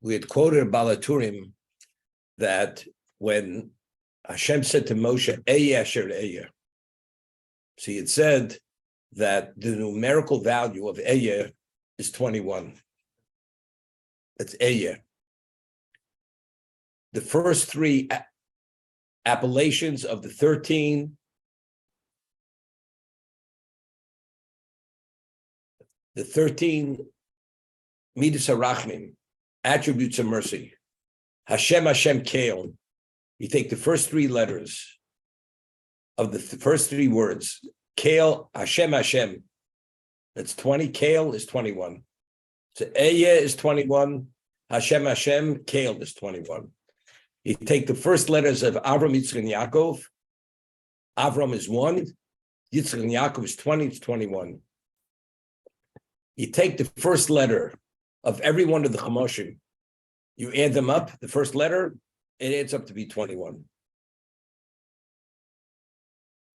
we had quoted Balaturim that when Hashem said to Moshe, Ehyeh asher Ehyeh, so he had said that the numerical value of Ehyeh is 21. That's Ehyeh. The first three appellations of the 13, Midas HaRachmim, attributes of mercy. Hashem, Hashem, Kael. You take the first three letters of the first three words. Kael, Hashem, Hashem. That's 20. Kael is 21. So Ehyeh is 21. Hashem, Hashem, Kael is 21. You take the first letters of Avram, Yitzchak, and Yaakov. Avram is 1. Yitzchak and Yaakov is 20. It's 21. You take the first letter of every one of the Chamoshim. You add them up, the first letter, it adds up to be 21.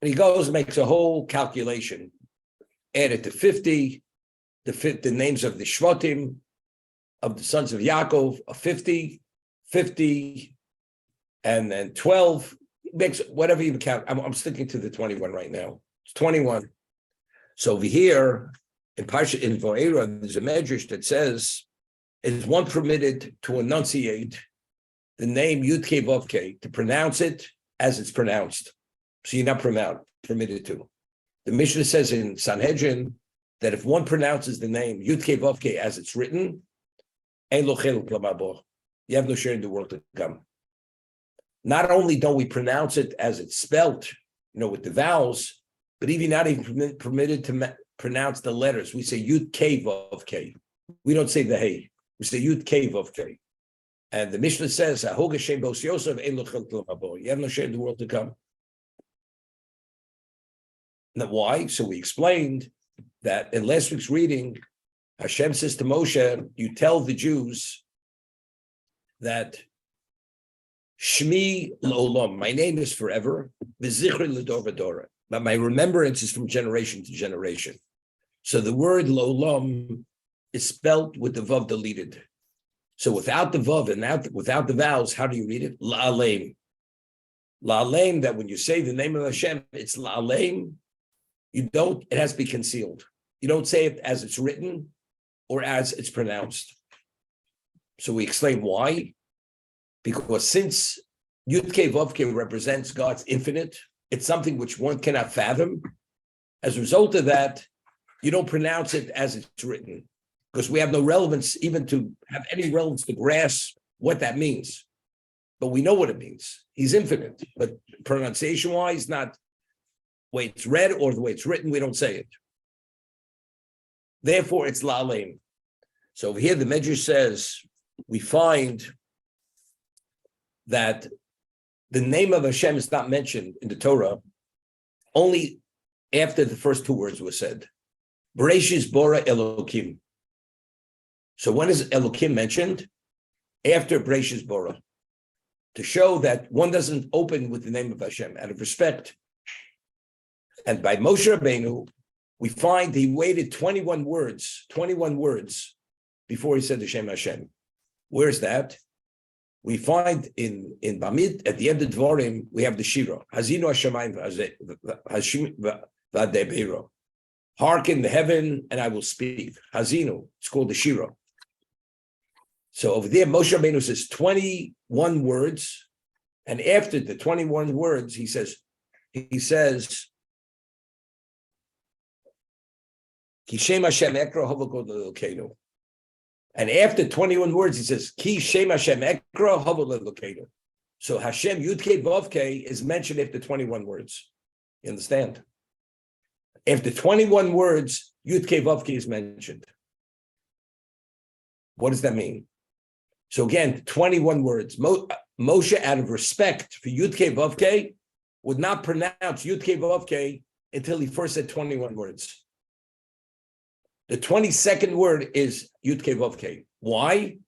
And he goes and makes a whole calculation. Add it to 50, the names of the Shvatim, of the sons of Yaakov, of 50, and then 12. Makes whatever you count. I'm sticking to the 21 right now. It's 21. So over here, in Parsha in Vo'era, there's a medrash that says, is one permitted to enunciate the name Yud Kei Vav Kei, to pronounce it as it's pronounced? So you're not permitted to. The Mishnah says in Sanhedrin that if one pronounces the name Yud Kei Vav Kei as it's written, Ein lo chel k'lamabo, you have no share in the world to come. Not only don't we pronounce it as it's spelt, with the vowels, but even not even permitted to pronounce the letters. We say Yud Kei Vav Kei. We don't say the Hey. We say Yud Kei Vav Kei. And the Mishnah says, Ahog Hashem Bos Yosef Ein Lo Chel K'lamabo. You have no share in the world to come. Now, why? So we explained that in last week's reading, Hashem says to Moshe, you tell the Jews that Shmi L'olam, my name is forever, V'zichri L'dor V'dora, but my remembrance is from generation to generation. So the word L'olam is spelt with the Vav deleted. So without the Vav and without the vowels, how do you read it? La'aleim. La'aleim, that when you say the name of Hashem, it's La'aleim. It has to be concealed. You don't say it as it's written or as it's pronounced. So we explain why. Because since Yud Kei Vav Kei represents God's infinite, it's something which one cannot fathom. As a result of that, you don't pronounce it as it's written, because we have no relevance even to have any relevance to grasp what that means. But we know what it means. He's infinite, but pronunciation-wise, not the way it's read or the way it's written, we don't say it. Therefore, it's La'aleim. So over here, the Medrash says, we find that the name of Hashem is not mentioned in the Torah only after the first two words were said. Bereshis Bora Elokim. So when is Elokim mentioned? After Bereshis Bora. To show that one doesn't open with the name of Hashem out of respect. And by Moshe Rabbeinu, we find he waited 21 words before he said Hashem Hashem. Where's that? We find in Bamid, at the end of Dvorim, we have the Shira. Hazinu Hashemayim v'adebeiro. Hearken the heaven, and I will speak. Hazinu, it's called the Shira. So over there, Moshe Rabbeinu says 21 words, and after the 21 words, he says, Kishem Hashem Ekra Hovakod L'Elokeinu. And after 21 words, he says, Ki Shem Hashem Ekra Hovakod L'Elokeinu. So Hashem Yud Kei Vav Kei is mentioned after 21 words. You understand? After 21 words, Yud Kei Vav Kei is mentioned. What does that mean? So again, 21 words. Moshe, out of respect for Yud Kei Vav Kei, would not pronounce Yud Kei Vav Kei until he first said 21 words. The 22nd word is Yud Kei Vav Kei. Why?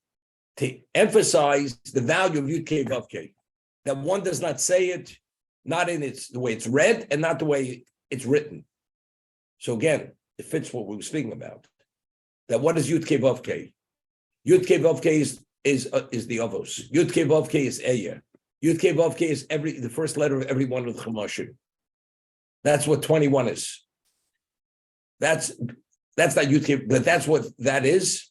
To emphasize the value of Yud Kei Vav Kei. That one does not say it, not in the way it's read and not the way it's written. So again, it fits what we were speaking about. That what is Yud Kei Vav Kei? Yud Kei Vav Kei is is the Avos. Yud Kei Vav Kei is Eya. Yud Kei Vav Kei is the first letter of every one of the Chumashim. That's what 21 is. That's not Yud Kei, but that's what that is.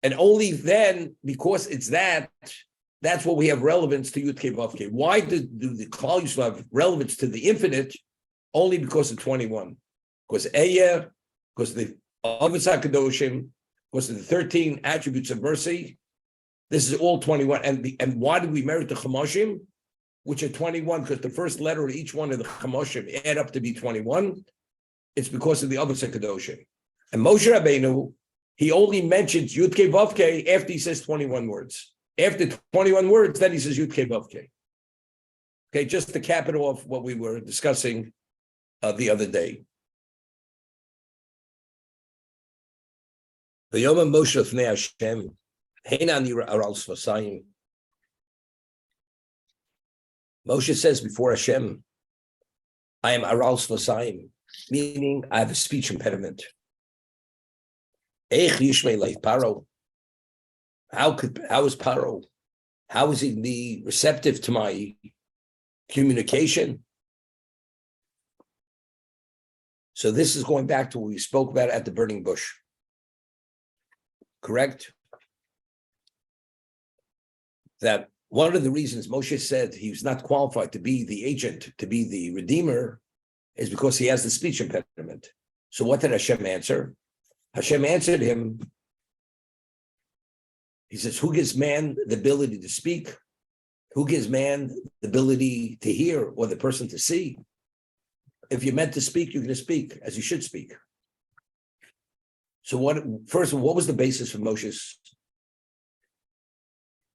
And only then, because it's that's what we have relevance to Yud Kei Vav Kei. Why do the Klal Yisrael have relevance to the infinite? Only because of 21. Because Eya, because of the Avos HaKadoshim, because of the 13 attributes of mercy. This is all 21. And why did we merit the Chumashim, which are 21? Because the first letter of each one of the Chumashim add up to be 21. It's because of the Avos HaKadoshim. And Moshe Rabbeinu, he only mentions Yud Kei Vav Kei after he says 21 words. After 21 words, then he says Yud Kei Vav Kei. Okay, just to cap it off what we were discussing the other day. V'yom Moshe Lefnei Hashem, Hein ani aral sfasayim. Moshe says before Hashem, I am aral sfasayim, meaning I have a speech impediment. Eich yishmei leif Paro. How is Paro? How is he be receptive to my communication? So this is going back to what we spoke about at the burning bush. Correct? That one of the reasons Moshe said he was not qualified to be the agent, to be the redeemer, is because he has the speech impediment. So what did Hashem answer? Hashem answered him. He says, who gives man the ability to speak? Who gives man the ability to hear or the person to see? If you're meant to speak, you're going to speak as you should speak. So first of all, what was the basis for Moshe's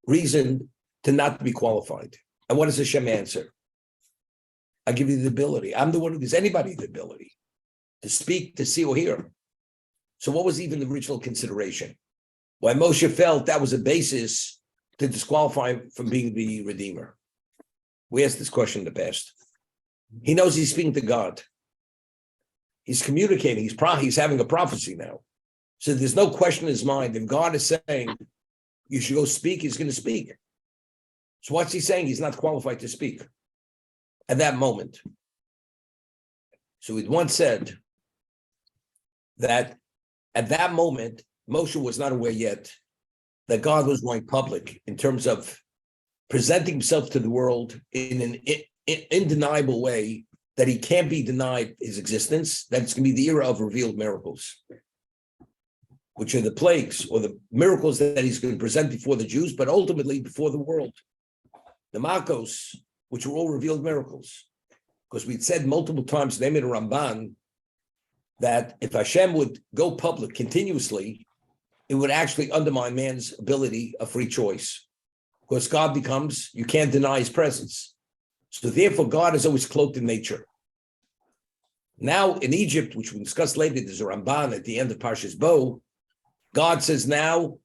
reason to not be qualified? And what does Hashem answer? I give you the ability. I'm the one who gives anybody the ability to speak, to see, or hear. So what was even the original consideration? Why Moshe felt that was a basis to disqualify him from being the Redeemer. We asked this question in the past. He knows he's speaking to God. He's communicating. He's having a prophecy now. So there's no question in his mind. If God is saying you should go speak, he's going to speak. So what's he saying? He's not qualified to speak at that moment. So he'd once said that at that moment, Moshe was not aware yet that God was going public in terms of presenting himself to the world in an undeniable way that he can't be denied his existence, that it's going to be the era of revealed miracles, which are the plagues or the miracles that he's going to present before the Jews, but ultimately before the world. The Makos, which are all revealed miracles. Because we'd said multiple times, they made a Ramban, that if Hashem would go public continuously, it would actually undermine man's ability of free choice. Because God becomes, you can't deny his presence. So therefore, God is always cloaked in nature. Now in Egypt, which we discussed later, there's a Ramban at the end of Parshas Bo, God says, now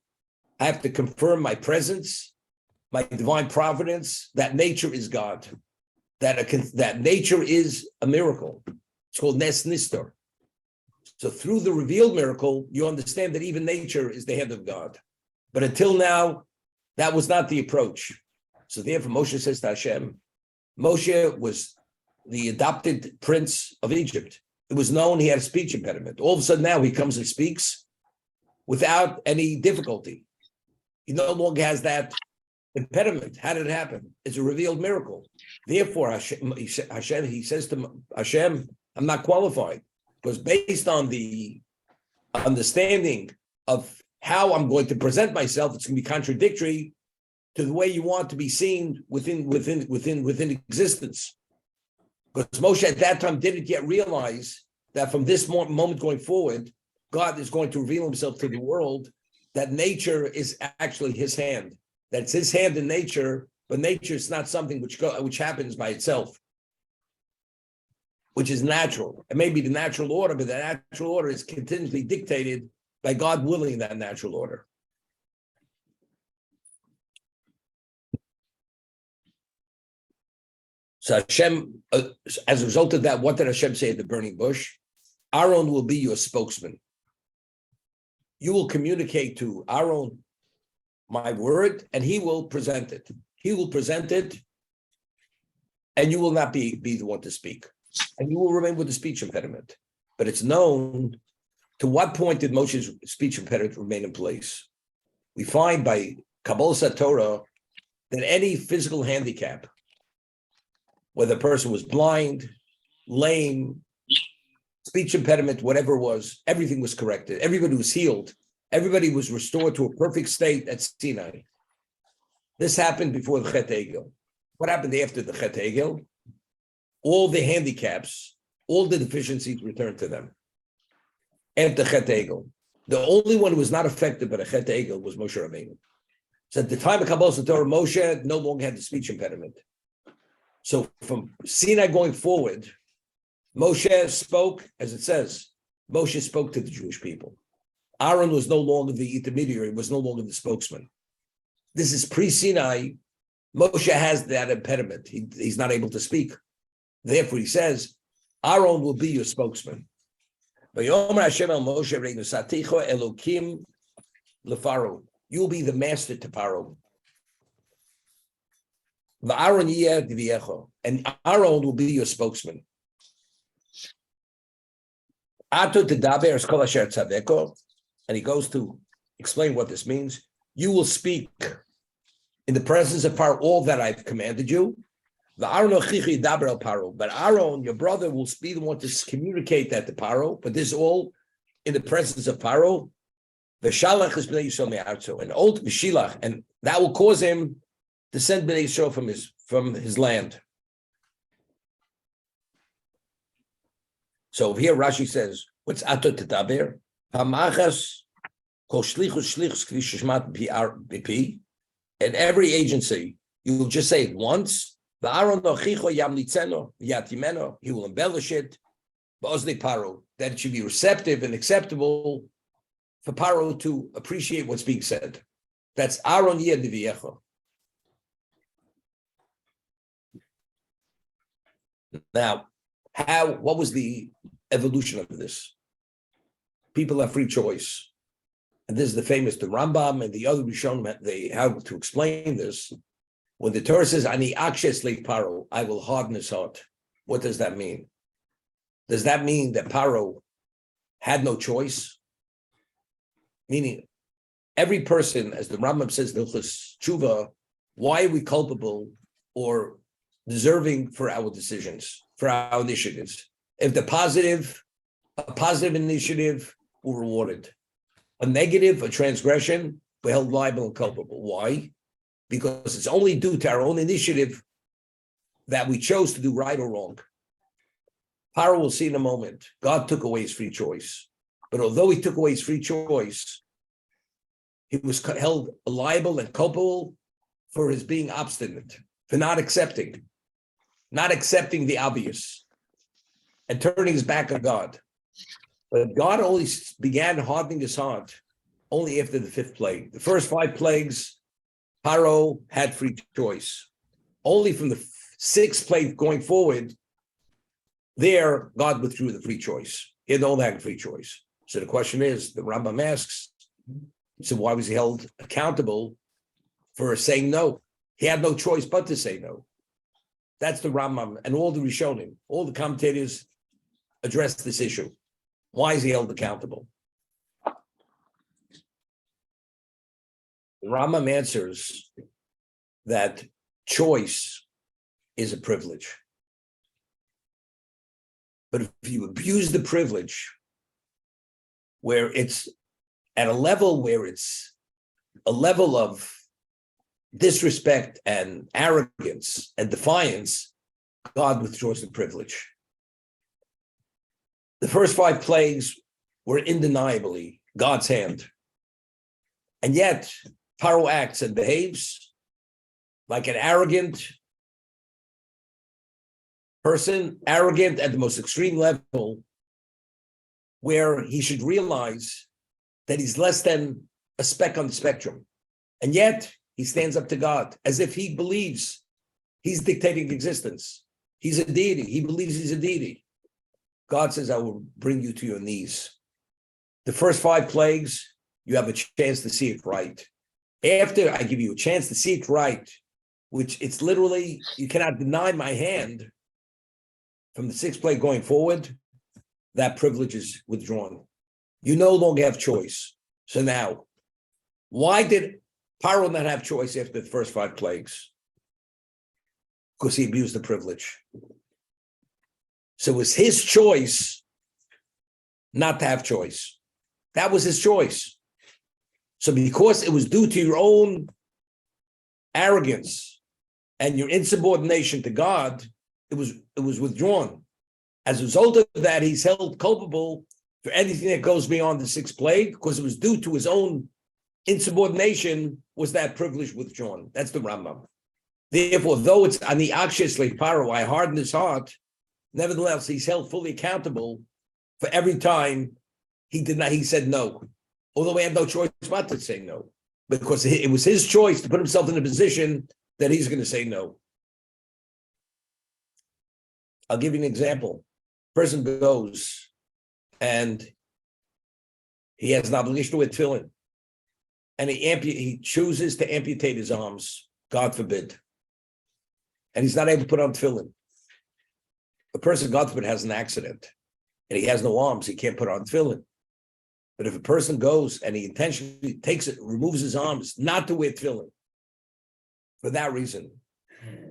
I have to confirm my presence, my divine providence, that nature is God, that nature is a miracle. It's called Nes Nistor. So through the revealed miracle, you understand that even nature is the hand of God. But until now, that was not the approach. So therefore, Moshe says to Hashem, Moshe was the adopted prince of Egypt. It was known he had a speech impediment. All of a sudden now he comes and speaks without any difficulty. He no longer has that impediment. How did it happen? It's a revealed miracle. Therefore, he says to Hashem, I'm not qualified. Because based on the understanding of how I'm going to present myself, it's going to be contradictory to the way you want to be seen within existence. Because Moshe at that time didn't yet realize that from this moment going forward, God is going to reveal himself to the world, that nature is actually his hand. That's his hand in nature, but nature is not something which happens by itself, which is natural. It may be the natural order, but the natural order is continually dictated by God willing that natural order. So Hashem, as a result of that, what did Hashem say at the burning bush? Aaron will be your spokesman. You will communicate to Aaron my word, and he will present it. He will present it, and you will not be the one to speak. And you will remain with the speech impediment. But it's known to what point did Moshe's speech impediment remain in place. We find by Kabbalah Torah that any physical handicap, whether a person was blind, lame, speech impediment, whatever it was, everything was corrected. Everybody was healed. Everybody was restored to a perfect state at Sinai. This happened before the Chet Egel. What happened after the Chet Egel? All the handicaps, all the deficiencies returned to them. After Chet Egel. The only one who was not affected by the Chet Egel was Moshe Rabbeinu. So at the time of Kabbalah Torah, Moshe no longer had the speech impediment. So from Sinai going forward, Moshe spoke, as it says, Moshe spoke to the Jewish people. Aaron was no longer the intermediary, was no longer the spokesman. This is pre-Sinai. Moshe has that impediment. He's not able to speak. Therefore, he says, Aaron will be your spokesman. You'll be the master to Pharaoh. And Aaron will be your spokesman. And he goes to explain what this means. You will speak in the presence of Pharaoh all that I've commanded you. But Aaron, your brother, will be the one to communicate that to Pharaoh. But this is all in the presence of Pharaoh. And old Meshilach, and that will cause him to send Bnei Yisrael from his land. So here Rashi says, what's ato tetaber? Hamachas kol shlichus shlichus kvi shishmat b'pi. In every agency, you will just say it once. V'aron nochicho yamlitzeno yatimeno. He will embellish it. Ba'oznei Paro, that it should be receptive and acceptable for Paro to appreciate what's being said. That's Aaron Yeh Diviecha. Now, what was the evolution of this? People have free choice. And this is the Rambam and the other Rishonim, they have to explain this. When the Torah says, Ani akshes le Paro, I will harden his heart. What does that mean? Does that mean that Paro had no choice? Meaning, every person, as the Rambam says, Hilchos Tshuva, why are we culpable or deserving for our decisions, for our initiatives? If a positive initiative, we're rewarded. A negative, a transgression, we're held liable and culpable. Why? Because it's only due to our own initiative that we chose to do right or wrong. Paro will see in a moment. God took away his free choice. But although he took away his free choice, he was held liable and culpable for his being obstinate, for not accepting the obvious, and turning his back on God. But God only began hardening his heart only after the fifth plague. The first 5 plagues, Paro had free choice. Only from the 6th plague going forward, there God withdrew the free choice. He had only had free choice. So the question is, the Rambam asks, so why was he held accountable for saying no? He had no choice but to say no. That's the Rambam, and all the Rishonim, all the commentators address this issue. Why is he held accountable? The Rambam answers that choice is a privilege. But if you abuse the privilege, where it's at a level where it's a level of disrespect and arrogance and defiance, God withdraws the privilege. The first 5 plagues were undeniably God's hand. And yet, Paro acts and behaves like an arrogant person, arrogant at the most extreme level, where he should realize that he's less than a speck on the spectrum. And yet, he stands up to God as if he believes he's dictating existence. He's a deity. He believes he's a deity. God says, I will bring you to your knees. The first 5 plagues, you have a chance to see it right. After I give you a chance to see it right, which it's literally, you cannot deny my hand from the sixth plague going forward, that privilege is withdrawn. You no longer have choice. So now, why did Paro not have choice after the first 5 plagues? Because he abused the privilege. So it was his choice not to have choice. That was his choice. So because it was due to your own arrogance and your insubordination to God, it was withdrawn. As a result of that, he's held culpable for anything that goes beyond the 6th plague, because it was due to his own insubordination was that privilege withdrawn. That's the Rambam. Therefore, though it's on the Akshis like Paro, I hardened his heart, nevertheless, he's held fully accountable for every time he said no. Although he had no choice but to say no, because it was his choice to put himself in a position that he's going to say no. I'll give you an example. Person goes and he has an obligation to wear tefillin, and he chooses to amputate his arms, God forbid, and he's not able to put on tefillin. A person, God forbid, has an accident, and he has no arms, he can't put on tefillin. But if a person goes and he intentionally removes his arms not to wear tefillin, for that reason,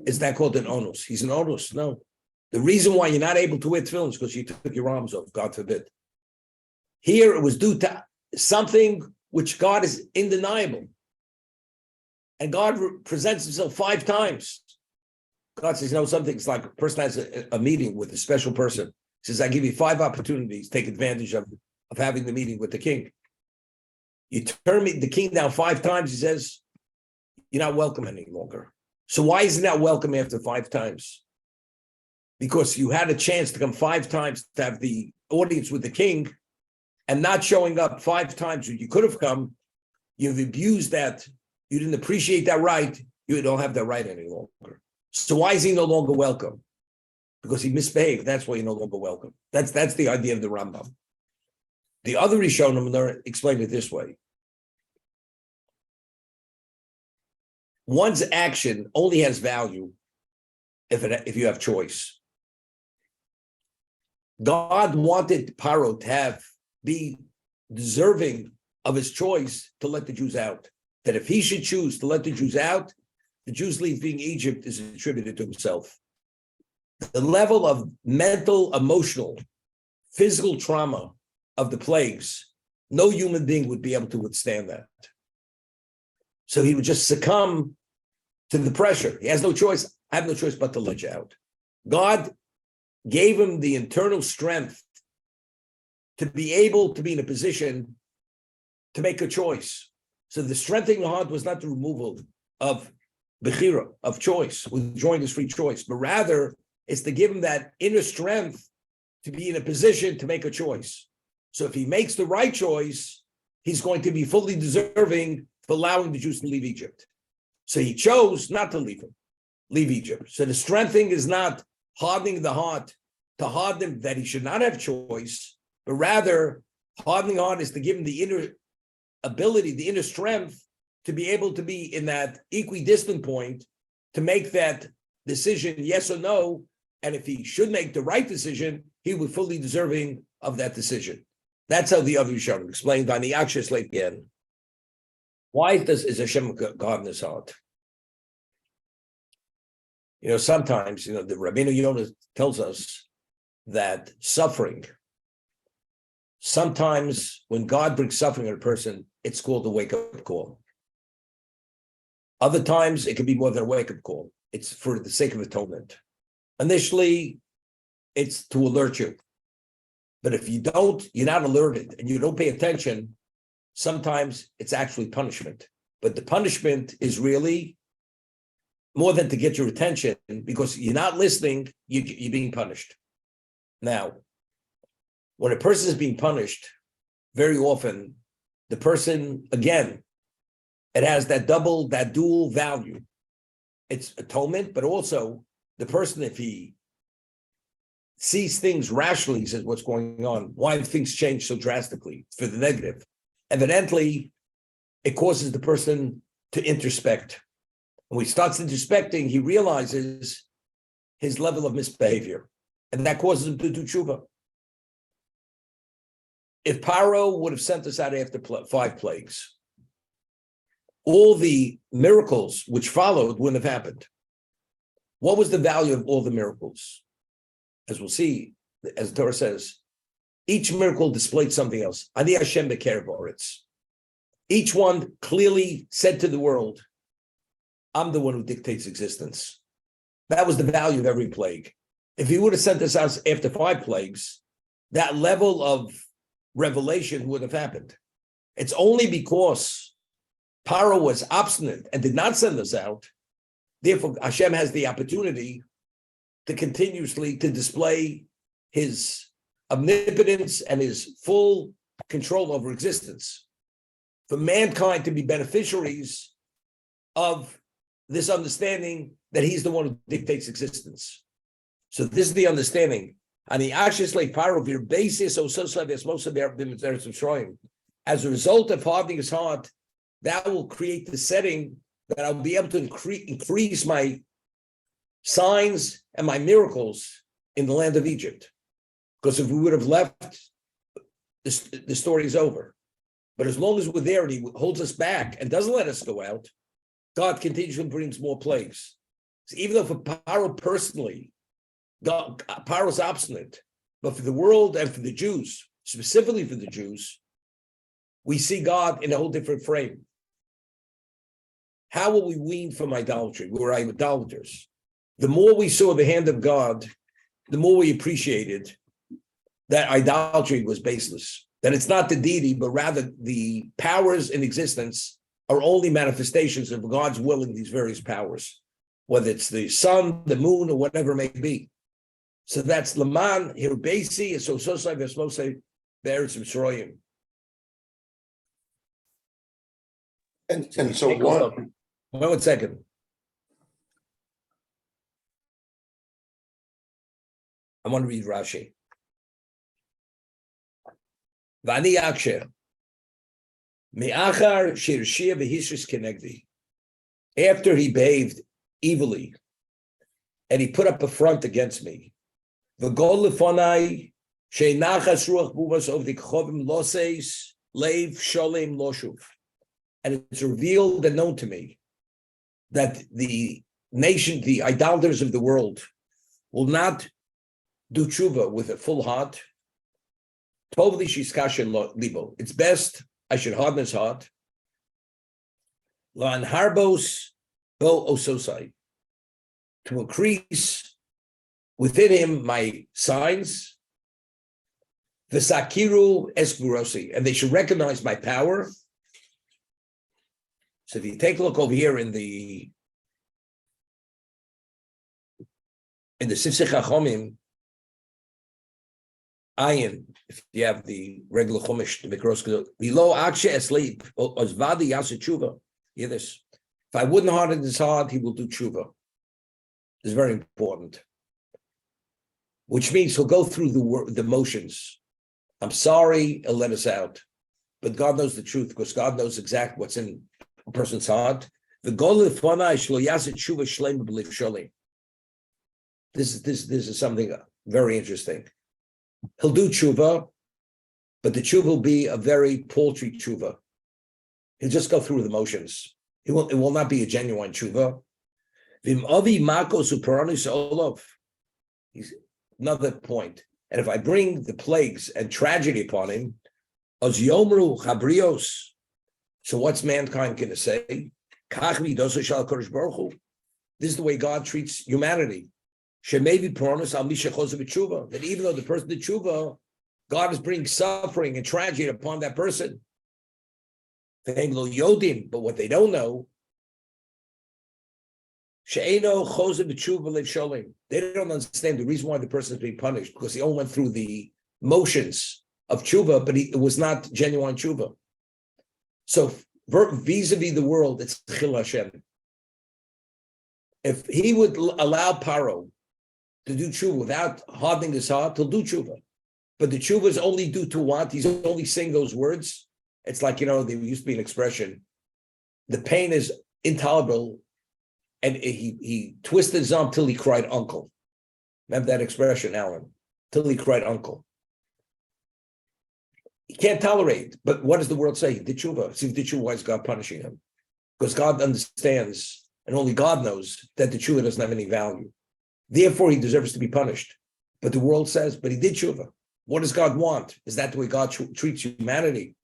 is that called an onus? He's an onus. No. The reason why you're not able to wear tefillin is because you took your arms off, God forbid. Here it was due to something which God is undeniable. And God presents himself 5 times. God says, something. It's like a person has a meeting with a special person. He says, I give you 5 opportunities, take advantage of having the meeting with the king. You turn the king down 5 times, he says, you're not welcome any longer. So why is he not welcome after 5 times? Because you had a chance to come 5 times to have the audience with the king, and not showing up 5 times when you could have come, you've abused that. You didn't appreciate that right. You don't have that right any longer. So why is he no longer welcome? Because he misbehaved. That's why you're no longer welcome. That's the idea of the Rambam. The other Rishonim explained it this way. One's action only has value if you have choice. God wanted Paro to be deserving of his choice to let the Jews out. That if he should choose to let the Jews out, the Jews leaving Egypt is attributed to himself. The level of mental, emotional, physical trauma of the plagues, no human being would be able to withstand that. So he would just succumb to the pressure. He has no choice. I have no choice but to let you out. God gave him the internal strength to be able to be in a position to make a choice. So the strengthening the heart was not the removal of bechira, of choice, withdrawing his free choice, but rather it's to give him that inner strength to be in a position to make a choice. So if he makes the right choice, he's going to be fully deserving for allowing the Jews to leave Egypt. So he chose not to leave Egypt. So the strengthening is not hardening the heart to harden him that he should not have choice, but rather hardening the heart is to give him the inner ability, the inner strength to be able to be in that equidistant point to make that decision, yes or no. And if he should make the right decision, he would fully deserving of that decision. That's how the other Rishonim explained on the Akshas Lake again. Why is Hashem God in his heart? Sometimes, the Rabbeinu Yonah tells us that suffering, sometimes when God brings suffering on a person, it's called a wake-up call. Other times, it can be more than a wake-up call. It's for the sake of atonement. Initially, it's to alert you. But if you're not alerted and you don't pay attention, sometimes it's actually punishment. But the punishment is really more than to get your attention, because you're not listening, you're being punished. Now, when a person is being punished, very often, the person, again, it has that dual value. It's atonement, but also the person, if he sees things rationally, he says, what's going on? Why have things changed so drastically for the negative? Evidently, it causes the person to introspect. When he starts introspecting, he realizes his level of misbehavior, and that causes him to do tshuva. If Paro would have sent us out after 5 plagues, all the miracles which followed wouldn't have happened. What was the value of all the miracles? As we'll see, as the Torah says, each miracle displayed something else. Ani Hashem be'kerev haaretz. Each one clearly said to the world, I'm the one who dictates existence. That was the value of every plague. If he would have sent us out after 5 plagues, that level of revelation would have happened. It's only because Paro was obstinate and did not send us out. Therefore, Hashem has the opportunity to continuously to display his omnipotence and his full control over existence, for mankind to be beneficiaries of this understanding that he's the one who dictates existence. So this is the understanding. As a result of hardening his heart, that will create the setting that I'll be able to increase my signs and my miracles in the land of Egypt. Because if we would have left, the story is over. But as long as we're there and he holds us back and doesn't let us go out, God continually brings more plagues. So even though for Paro personally, Paro's obstinate, but for the world and for the Jews, specifically for the Jews, we see God in a whole different frame. How will we wean from idolatry? We were idolaters. The more we saw the hand of God, the more we appreciated that idolatry was baseless, that it's not the deity, but rather the powers in existence are only manifestations of God's will in these various powers, whether it's the sun, the moon, or whatever it may be. So that's Laman, Hirbesi, and so Vesmosai, Beretz Mitzrayim. And so one second. I want to read Rashi. Vani Aksher. Me'achar shirshia v'hishris kenegdi. After he behaved evilly, and he put up a front against me, v'gol lefonai she'nachas ruach buvas of the kchovim loseis leiv sholem loshuv. And it's revealed and known to me that the nation, the idolaters of the world, will not do tshuva with a full heart. Tovli shiskashin libo. It's best I should harden his heart. Lan harbos bo ososai. To increase within him my signs. V'sakiru esgurosi. And they should recognize my power. So if you take a look over here in the Sifsei Chachomim, Ayin, if you have the regular Chumash, the Mikros, below Akshe Esleip, Ozvadi Yasa Tshuva. Hear this. If I wouldn't harden his heart, he will do Tshuva. It's very important. Which means he'll go through the motions. I'm sorry, he'll let us out. But God knows the truth, because God knows exactly what's in a person's heart. The goal of this is something very interesting. He'll do tshuva, but the tshuva will be a very paltry tshuva. He'll just go through the motions. It will not be a genuine tshuva. He's another point. And if I bring the plagues and tragedy upon him, os yomru chabrios. So what's mankind going to say? This is the way God treats humanity. That even though the person did tshuva, God is bringing suffering and tragedy upon that person. But what they don't know, they don't understand the reason why the person is being punished, because he only went through the motions of tshuva, but it was not genuine tshuva. So vis-a-vis the world, it's Chil Hashem. If he would allow Paro to do tshuva without hardening his heart, he'll do tshuva. But the tshuva is only due to what? He's only saying those words. It's like, there used to be an expression, the pain is intolerable, and he twisted his arm till he cried uncle. Remember that expression, Alan? Till he cried uncle. He can't tolerate. But what does the world say? He did tshuva. See, if he did tshuva, why is God punishing him? Because God understands, and only God knows, that the tshuva doesn't have any value. Therefore, he deserves to be punished. But the world says, but he did tshuva. What does God want? Is that the way God treats humanity?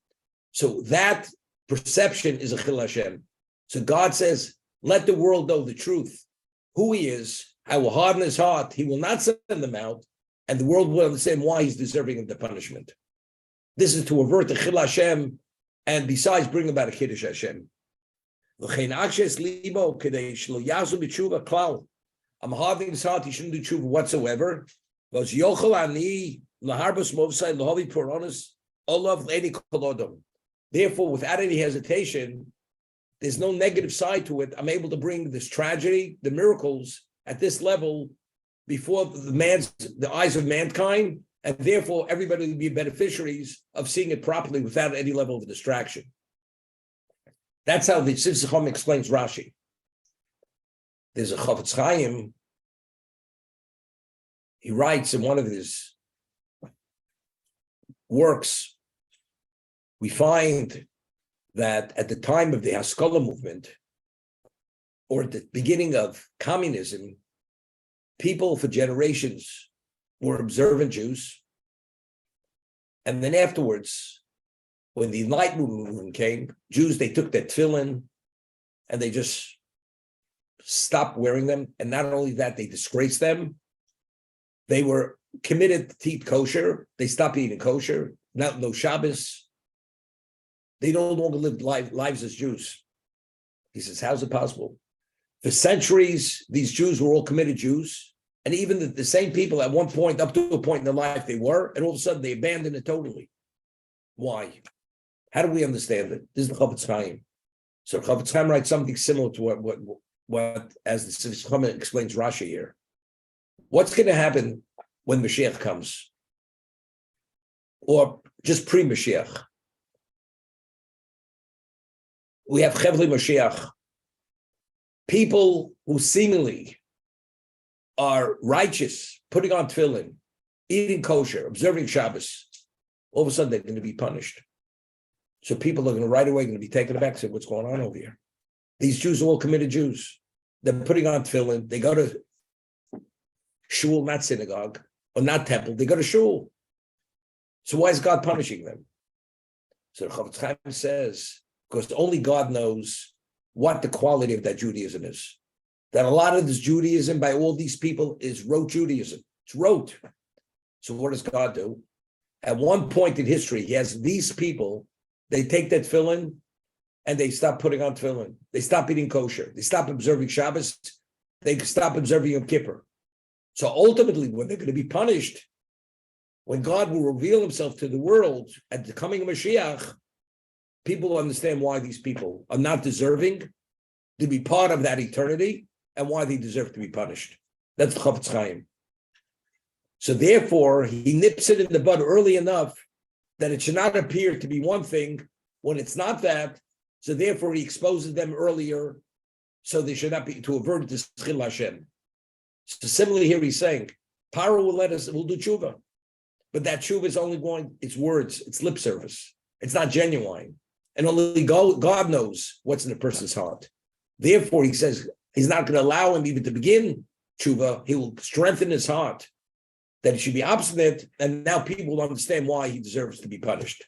So that perception is a chil Hashem. So God says, let the world know the truth, who he is. I will harden his heart. He will not send them out, and the world will understand why he's deserving of the punishment. This is to avert the chil Hashem, and besides, bring about a kiddush Hashem. I'm hardening his heart. He shouldn't do tshuva whatsoever. Therefore, without any hesitation, there's no negative side to it. I'm able to bring this tragedy, the miracles, at this level before the eyes of mankind, and therefore everybody will be beneficiaries of seeing it properly without any level of distraction. That's how the Sifsei Chacham explains Rashi. There's a Chafetz Chaim. He writes in one of his works, we find that at the time of the Haskalah movement, or at the beginning of communism, people for generations were observant Jews. And then afterwards, when the Enlightenment movement came, Jews, they took their tefillin and they just stopped wearing them. And not only that, they disgraced them. They were committed to eat kosher. They stopped eating kosher, no Shabbos. They no longer lived lives as Jews. He says, how's it possible? For centuries, these Jews were all committed Jews. And even the same people at one point, up to a point in their life, they were, and all of a sudden they abandoned it totally. Why? How do we understand it? This is the Chafetz Chaim. So Chafetz Chaim writes something similar to what as the Sifsei Chacham explains Rashi here. What's going to happen when Mashiach comes? Or just pre-Mashiach? We have Chevli Mashiach. People who seemingly are righteous, putting on tefillin, eating kosher, observing Shabbos, all of a sudden they're going to be punished. So people are going to right away going to be taken aback and say, what's going on over here? These Jews are all committed Jews. They're putting on tefillin. They go to shul, not synagogue, or not temple. They go to shul. So why is God punishing them? So the Chafetz Chaim says, because only God knows what the quality of that Judaism is. That a lot of this Judaism by all these people is rote Judaism. It's rote. So what does God do? At one point in history, he has these people, they take that tefillin and they stop putting on tefillin. They stop eating kosher. They stop observing Shabbos. They stop observing Yom Kippur. So ultimately, when they're going to be punished, when God will reveal himself to the world at the coming of Mashiach, people will understand why these people are not deserving to be part of that eternity and why they deserve to be punished. That's the Chafetz Chaim. So therefore, he nips it in the bud early enough that it should not appear to be one thing when it's not that. So therefore, he exposes them earlier, so they should not be, to avert this chil Hashem. So similarly here he's saying, Paro will do tshuva. But that tshuva is only going, it's words, it's lip service. It's not genuine. And only God knows what's in a person's heart. Therefore, he says he's not going to allow him even to begin tshuva. He will strengthen his heart that he should be obstinate, and now people will understand why he deserves to be punished.